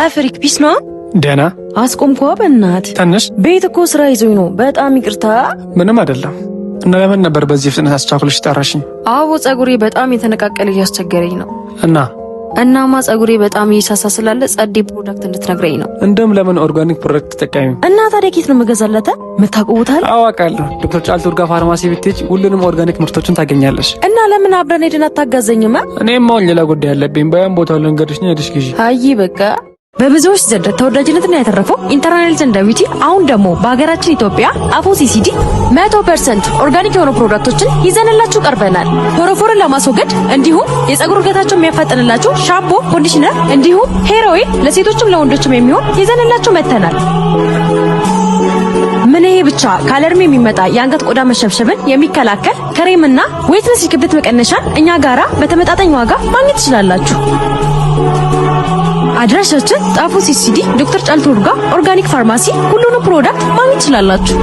አፍሪክ ፒስ ነው ደና አስቆምኳ በእናት ትንሽ ቤት እኮ ስራ ይዞኝ ነው በጣም ይቅርታ ምንም አይደለም እና ለምን ነበር በዚህ ፍጥነት አስቻኩልሽ ጠራሽኝ አዎ ጸጉሬ በጣም የተነቃቀለ እያስቸገረኝ ነው እናማ ጸጉሬ በጣም እየሳሳ ስላለ ጸዴ ፕሮዳክት እንድትነግረኝ ነው እንደም ለምን ኦርጋኒክ ፕሮዳክት ተጠቃሚ እና ታዲያ ኬት ነው መገዛለተ መታቆውታል አዋቃለሁ ዶክተር ጫልቱ ጋር ፋርማሲ ብትሄጂ ሁሉንም ኦርጋኒክ ምርቶችን ታገኛለሽ እና ለምን አብረን ሄደን አታጋዘኝማ እኔም አሁን ሌላ ጉዳይ አለብኝ በያን ቦታው ልንገርሽ ነው ሄደሽ ግዢ አይ በቃ በብዙዎች ዘንድ ተወዳጅነትን ያተረፈው ኢንተርናሽናል ዘንዳዊቲ አሁን ደግሞ በሀገራችን ኢትዮጵያ አፎሲሲዲ 100% ኦርጋኒክ የሆኑ ፕሮዳክቶችን ይዘንላችሁ ቀርበናል። ፎሮፎርን ለማስወገድ እንዲሁም የፀጉር እድገታቸውን የሚያፋጥንላችሁ ሻምፖ፣ ኮንዲሽነር እንዲሁም ሄር ኦይል ለሴቶችም ለወንዶችም የሚሆን ይዘንላችሁ መተናል። ምን ይሄ ብቻ ካለርም የሚመጣ የአንገት ቆዳ መሸብሸብን የሚከላከል ክሬምና ዌትነስ የክብደት መቀነሻን እኛ ጋራ በተመጣጣኝ ዋጋ ማግኘት ትችላላችሁ። አድራሻችን ጣፎ ሲሲዲ ዶክተር ጫልቱ ኦርጋኒክ ፋርማሲ ሁሉንም ፕሮዳክት ማግኘት ትችላላችሁ።